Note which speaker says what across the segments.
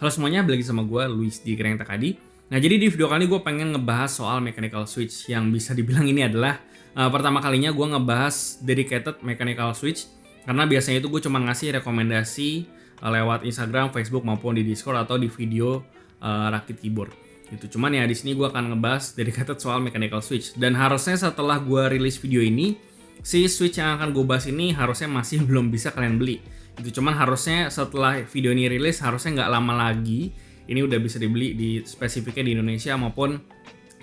Speaker 1: Halo semuanya, balik lagi sama gue, Luis di Kereng Takadi. Nah, jadi di video kali ini gue pengen ngebahas soal mechanical switch yang bisa dibilang ini adalah pertama kalinya gue ngebahas dedicated mechanical switch. Karena biasanya itu gue cuma ngasih rekomendasi lewat Instagram, Facebook maupun di Discord atau di video rakit keyboard. Gitu. Cuman ya di sini gue akan ngebahas dedicated soal mechanical switch. Dan harusnya setelah gue rilis video ini, si switch yang akan gue bahas ini harusnya masih belum bisa kalian beli. Itu cuman harusnya setelah video ini rilis harusnya nggak lama lagi ini udah bisa dibeli di spesifiknya di Indonesia maupun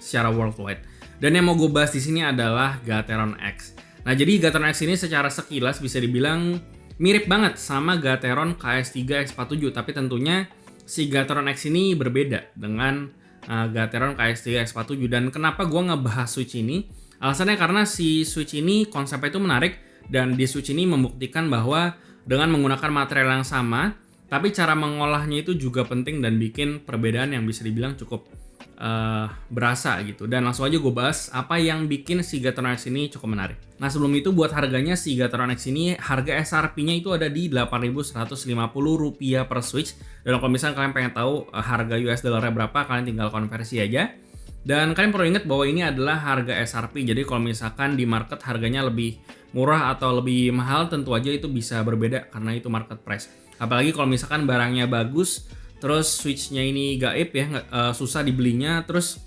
Speaker 1: secara worldwide. Dan yang mau gue bahas di sini adalah Gateron X. Nah, jadi Gateron X ini secara sekilas bisa dibilang mirip banget sama Gateron KS3 X47, tapi tentunya si Gateron X ini berbeda dengan Gateron KS3 X47. Dan kenapa gue ngebahas switch ini? Alasannya karena si switch ini konsepnya itu menarik dan di switch ini membuktikan bahwa dengan menggunakan material yang sama, tapi cara mengolahnya itu juga penting dan bikin perbedaan yang bisa dibilang cukup berasa gitu. Dan langsung aja gue bahas apa yang bikin si Gateron X ini cukup menarik. Nah, sebelum itu buat harganya si Gateron X ini, harga SRP-nya itu ada di Rp8.150 per switch. Dan kalau misalnya kalian pengen tahu harga US dollarnya berapa, kalian tinggal konversi aja. Dan kalian perlu ingat bahwa ini adalah harga SRP, jadi kalau misalkan di market harganya lebih murah atau lebih mahal, tentu aja itu bisa berbeda karena itu market price. Apalagi kalau misalkan barangnya bagus, terus switch-nya ini gaib ya, susah dibelinya, terus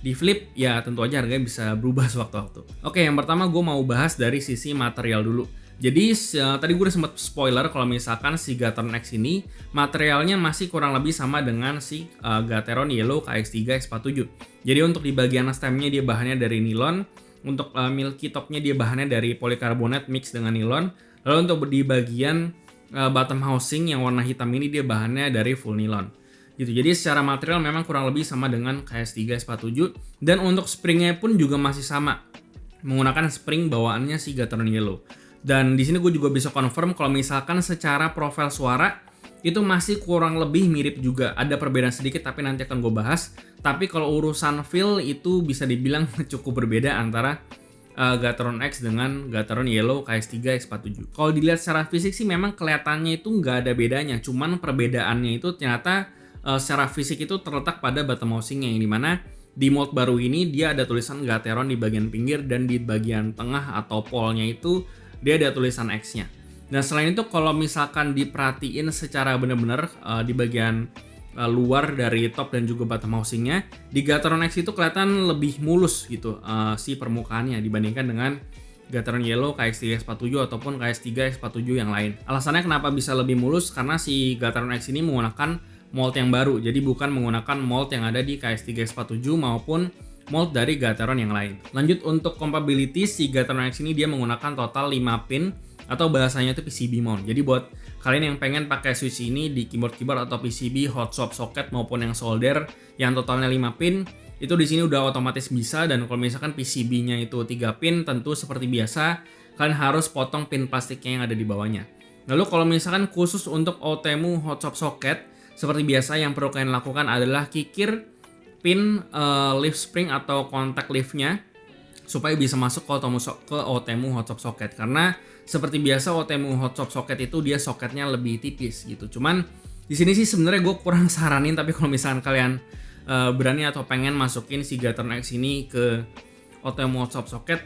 Speaker 1: di flip, ya tentu aja harganya bisa berubah sewaktu-waktu. Oke, yang pertama gue mau bahas dari sisi material dulu. Jadi tadi gue udah sempat spoiler kalau misalkan si Gateron X ini materialnya masih kurang lebih sama dengan si Gateron Yellow KX3 X47. Jadi untuk di bagian stemnya dia bahannya dari nilon, untuk milky topnya dia bahannya dari polikarbonat mix dengan nilon, lalu untuk di bagian bottom housing yang warna hitam ini dia bahannya dari full nilon. Gitu. Jadi secara material memang kurang lebih sama dengan KS3 X47 dan untuk springnya pun juga masih sama menggunakan spring bawaannya si Gateron Yellow. Dan di sini gue juga bisa confirm kalau misalkan secara profil suara itu masih kurang lebih mirip juga. Ada perbedaan sedikit tapi nanti akan gue bahas. Tapi kalau urusan feel itu bisa dibilang cukup berbeda antara Gateron X dengan Gateron Yellow KS3 X47. Kalau dilihat secara fisik sih memang kelihatannya itu nggak ada bedanya. Cuman perbedaannya itu ternyata secara fisik itu terletak pada bottom housingnya, yang dimana di mold baru ini dia ada tulisan Gateron di bagian pinggir dan di bagian tengah atau pole-nya itu dia ada tulisan X-nya. Nah, selain itu kalau misalkan diperhatiin secara benar-benar di bagian luar dari top dan juga bottom housingnya, di Gateron X itu kelihatan lebih mulus gitu si permukaannya dibandingkan dengan Gateron Yellow KX3 X47 ataupun KS3 X47 yang lain. Alasannya kenapa bisa lebih mulus karena si Gateron X ini menggunakan mold yang baru, jadi bukan menggunakan mold yang ada di KS3 X47 maupun mold dari Gateron yang lain. Lanjut untuk compatibility, si Gateron X ini dia menggunakan total 5 pin atau bahasanya itu PCB mount. Jadi buat kalian yang pengen pakai switch ini di keyboard atau PCB, hot swap socket maupun yang solder yang totalnya 5 pin, itu di sini udah otomatis bisa. Dan kalau misalkan PCB-nya itu 3 pin, tentu seperti biasa kalian harus potong pin plastiknya yang ada di bawahnya. Lalu kalau misalkan khusus untuk OTEMU hot swap socket, seperti biasa yang perlu kalian lakukan adalah kikir pin lift spring atau kontak liftnya supaya bisa masuk ke OTEMU hot swap socket. Karena seperti biasa OTEMU hot swap socket itu dia soketnya lebih tipis gitu. Cuman di sini sih sebenarnya gue kurang saranin, tapi kalau misalkan kalian berani atau pengen masukin si Gateron X ini ke OTEMU hot swap socket,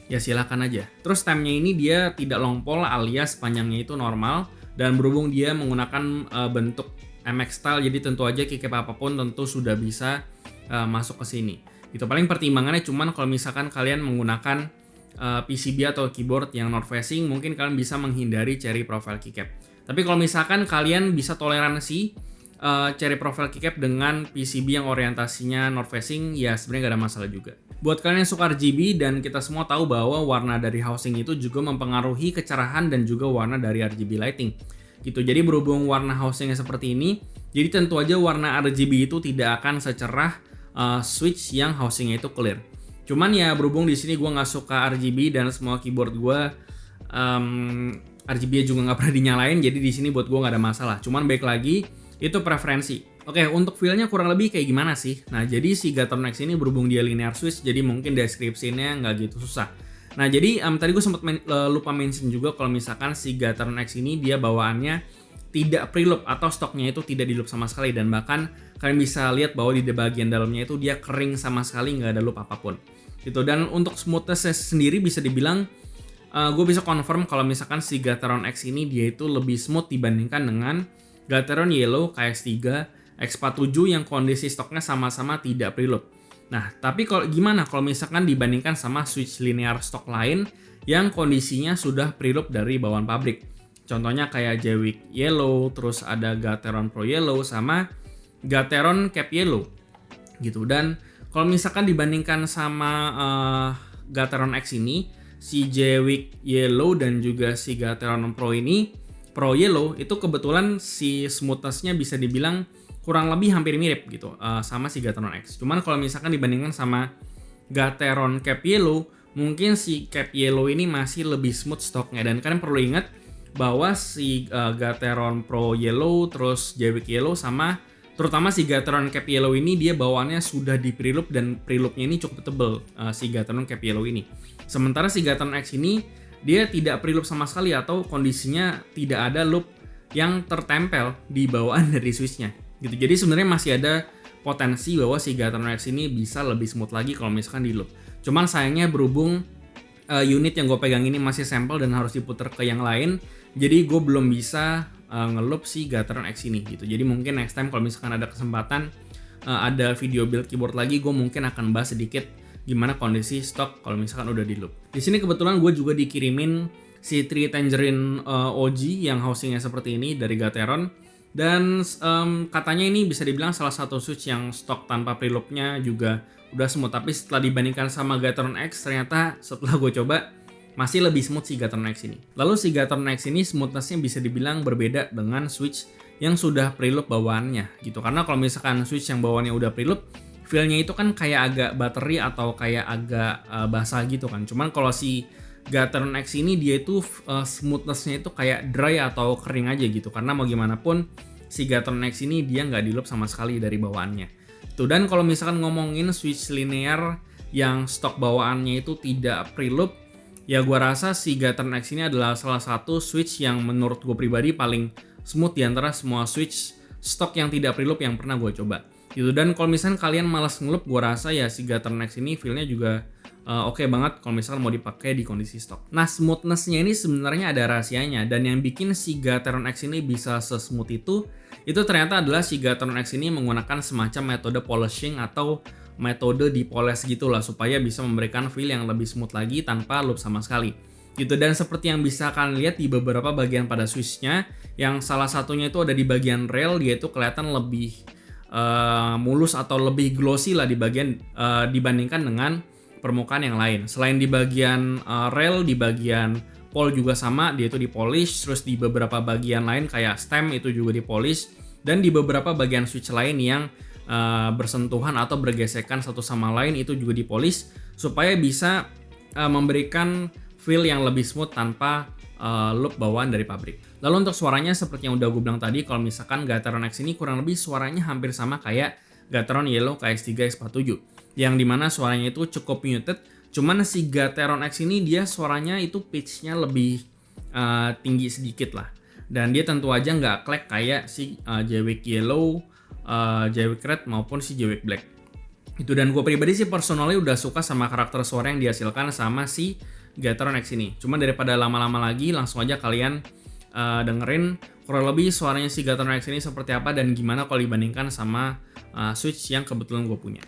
Speaker 1: ya silakan aja. Terus stemnya ini dia tidak longpol alias panjangnya itu normal, dan berhubung dia menggunakan bentuk MX style, jadi tentu aja keycap apapun tentu sudah bisa masuk ke sini. Itu paling pertimbangannya cuman kalau misalkan kalian menggunakan PCB atau keyboard yang north facing, mungkin kalian bisa menghindari cherry profile keycap. Tapi kalau misalkan kalian bisa toleransi cherry profile keycap dengan PCB yang orientasinya north facing, ya sebenarnya gak ada masalah juga. Buat kalian yang suka RGB, dan kita semua tahu bahwa warna dari housing itu juga mempengaruhi kecerahan dan juga warna dari RGB lighting. Gitu. Jadi berhubung warna housingnya seperti ini, jadi tentu aja warna RGB itu tidak akan secerah switch yang housingnya itu clear. Cuman ya berhubung di sini gue nggak suka RGB dan semua keyboard gue RGB juga nggak pernah dinyalain, jadi di sini buat gue nggak ada masalah. Cuman baik lagi itu preferensi. Oke, untuk feel-nya kurang lebih kayak gimana sih? Nah, jadi si Gateron X ini berhubung dia linear switch, jadi mungkin deskripsinya nggak gitu susah. Nah, jadi tadi gue sempat lupa mention juga kalau misalkan si Gateron X ini dia bawaannya tidak preloop atau stoknya itu tidak di loop sama sekali, dan bahkan kalian bisa lihat bahwa di bagian dalamnya itu dia kering sama sekali, nggak ada loop apapun gitu. Dan untuk smoothness sendiri bisa dibilang gue bisa confirm kalau misalkan si Gateron X ini dia itu lebih smooth dibandingkan dengan Gateron Yellow KX3 X47 yang kondisi stoknya sama-sama tidak preloop. Nah, tapi kalau gimana kalau misalkan dibandingkan sama switch linear stok lain yang kondisinya sudah preloop dari bawaan pabrik. Contohnya kayak Jeweek Yellow, terus ada Gateron Pro Yellow sama Gateron Cap Yellow gitu. Dan kalau misalkan dibandingkan sama Gateron X ini, si Jeweek Yellow dan juga si Gateron Pro ini, Pro Yellow itu kebetulan si smoothness-nya bisa dibilang kurang lebih hampir mirip gitu sama si Gateron X. Cuman kalau misalkan dibandingkan sama Gateron Cap Yellow, mungkin si Cap Yellow ini masih lebih smooth stoknya. Dan kalian perlu ingat bahwa si Gateron Pro Yellow, terus Jeweek Yellow sama terutama si Gateron Cap Yellow ini dia bawaannya sudah di preloop dan preloopnya ini cukup tebal si Gateron Cap Yellow ini. Sementara si Gateron X ini dia tidak preloop sama sekali atau kondisinya tidak ada loop yang tertempel di bawaan dari switchnya gitu. Jadi sebenarnya masih ada potensi bahwa si Gateron X ini bisa lebih smooth lagi kalau misalkan di loop. Cuman sayangnya berhubung unit yang gue pegang ini masih sampel dan harus diputar ke yang lain, jadi gue belum bisa ngeloop si Gateron X ini gitu. Jadi mungkin next time kalau misalkan ada kesempatan ada video build keyboard lagi, gue mungkin akan bahas sedikit gimana kondisi stok kalau misalkan udah di loop. Di sini kebetulan gue juga dikirimin si 3 Tangerine OG yang housingnya seperti ini dari Gateron. Dan katanya ini bisa dibilang salah satu switch yang stok tanpa preloopnya juga udah smooth. Tapi setelah dibandingkan sama Gateron X, ternyata setelah gue coba masih lebih smooth si Gateron X ini. Lalu si Gateron X ini smoothness-nya bisa dibilang berbeda dengan switch yang sudah preloop bawaannya gitu. Karena kalau misalkan switch yang bawaannya udah preloop, feel-nya itu kan kayak agak bateri atau kayak agak basah gitu kan. Cuman kalau si Gateron X ini dia itu smoothness-nya itu kayak dry atau kering aja gitu. Karena mau gimana pun si Gateron X ini dia nggak di loop sama sekali dari bawaannya. Tuh, dan kalau misalkan ngomongin switch linear yang stok bawaannya itu tidak preloop, ya gue rasa si Gateron X ini adalah salah satu switch yang menurut gue pribadi paling smooth di antara semua switch stok yang tidak preloop yang pernah gue coba. Gitu. Dan kalau misalkan kalian malas ngeloop, gue rasa ya si Gateron X ini feel-nya juga oke banget kalau misalkan mau dipakai di kondisi stok. Nah, smoothness-nya ini sebenarnya ada rahasianya, dan yang bikin si Gateron X ini bisa se-smooth itu ternyata adalah si Gateron X ini menggunakan semacam metode polishing atau metode dipoles gitulah supaya bisa memberikan feel yang lebih smooth lagi tanpa loop sama sekali. Gitu. Dan seperti yang bisa kalian lihat di beberapa bagian pada switch-nya, yang salah satunya itu ada di bagian rail, dia itu kelihatan lebih mulus atau lebih glossy lah di bagian dibandingkan dengan permukaan yang lain. Selain di bagian rail, di bagian pole juga sama, dia itu dipolish. Terus di beberapa bagian lain kayak stem itu juga dipolish. Dan di beberapa bagian switch lain yang bersentuhan atau bergesekan satu sama lain itu juga dipolish supaya bisa memberikan feel yang lebih smooth tanpa loop bawaan dari pabrik. Lalu untuk suaranya seperti yang udah gue bilang tadi, kalau misalkan Gateron X ini kurang lebih suaranya hampir sama kayak Gateron Yellow KX3 X47, yang dimana suaranya itu cukup muted. Cuman si Gateron X ini dia suaranya itu pitch-nya lebih tinggi sedikit lah, dan dia tentu aja nggak clack kayak si Jeweek Yellow, Jeweek Red maupun si Jeweek Black itu. Dan gue pribadi sih personally udah suka sama karakter suara yang dihasilkan sama si Gateron X ini. Cuman daripada lama-lama lagi, langsung aja kalian dengerin kurang lebih suaranya si Gateron X ini seperti apa dan gimana kalau dibandingkan sama switch yang kebetulan gue punya.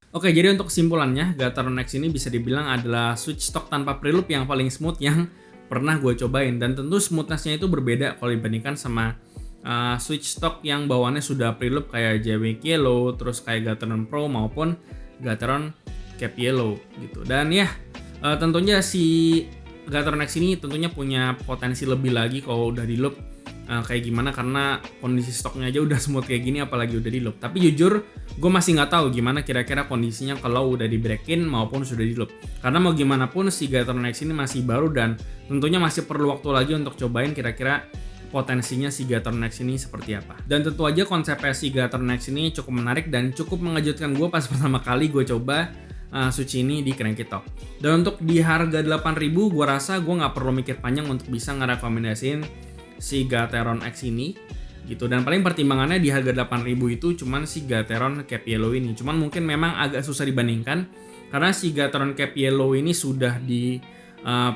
Speaker 1: Oke, jadi untuk kesimpulannya, Gateron X ini bisa dibilang adalah switch stock tanpa preloop yang paling smooth yang pernah gue cobain. Dan tentu smoothness-nya itu berbeda kalau dibandingkan sama switch stock yang bawaannya sudah preloop kayak JWK Yellow, terus kayak Gateron Pro maupun Gateron Cap Yellow gitu. Dan ya, tentunya si Gateron X ini tentunya punya potensi lebih lagi kalau udah di loop kayak gimana, karena kondisi stoknya aja udah smooth kayak gini apalagi udah di loop. Tapi jujur gue masih nggak tahu gimana kira-kira kondisinya kalau udah di break-in maupun sudah di loop, karena mau gimana pun si Gateron X ini masih baru dan tentunya masih perlu waktu lagi untuk cobain kira-kira potensinya si Gateron X ini seperti apa. Dan tentu aja konsepnya si Gateron X ini cukup menarik dan cukup mengejutkan gue pas pertama kali gue coba switch ini di Cranky Talk. Dan untuk di harga 8.000 gue rasa gue nggak perlu mikir panjang untuk bisa ngerekomendasiin si Gateron X ini gitu. Dan paling pertimbangannya di harga 8.000 itu cuman si Gateron Cap Yellow ini. Cuman mungkin memang agak susah dibandingkan karena si Gateron Cap Yellow ini sudah di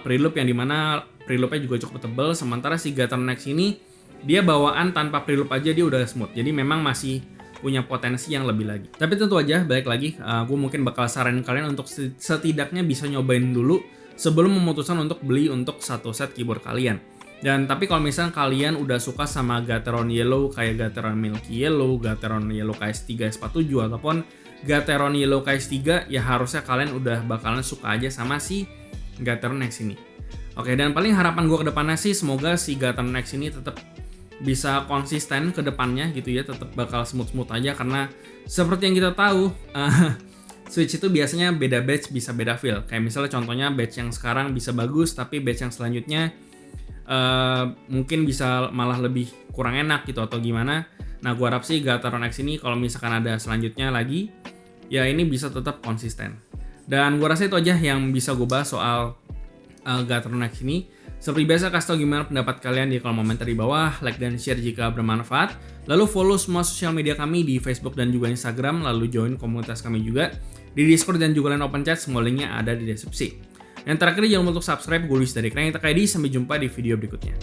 Speaker 1: preloop yang dimana preloopnya juga cukup tebal, sementara si Gateron X ini dia bawaan tanpa preloop aja dia udah smooth. Jadi memang masih punya potensi yang lebih lagi. Tapi tentu aja balik lagi, gue mungkin bakal saranin kalian untuk setidaknya bisa nyobain dulu sebelum memutuskan untuk beli untuk satu set keyboard kalian. Dan tapi kalau misalnya kalian udah suka sama Gateron Yellow kayak Gateron Milky Yellow, Gateron Yellow KS3 S47 ataupun Gateron Yellow KS3, ya harusnya kalian udah bakalan suka aja sama si Gateron X ini. Oke, dan paling harapan gue ke depannya sih semoga si Gateron X ini tetap bisa konsisten ke depannya gitu ya, tetap bakal smooth-smooth aja, karena seperti yang kita tahu Switch itu biasanya beda batch bisa beda feel. Kayak misalnya contohnya batch yang sekarang bisa bagus tapi batch yang selanjutnya mungkin bisa malah lebih kurang enak gitu atau gimana. Nah, gue harap sih Gateron X ini kalau misalkan ada selanjutnya lagi, ya ini bisa tetap konsisten. Dan gue rasa itu aja yang bisa gue bahas soal Gateron X ini. Seperti biasa, kasih tau gimana pendapat kalian di kolom komentar di bawah, like dan share jika bermanfaat. Lalu follow semua sosial media kami di Facebook dan juga Instagram, lalu join komunitas kami juga di Discord dan juga line open chat, semua linknya ada di deskripsi. Yang terakhir, jangan lupa untuk subscribe. Gue Luis dari Cranky Talk ID. Sampai jumpa di video berikutnya.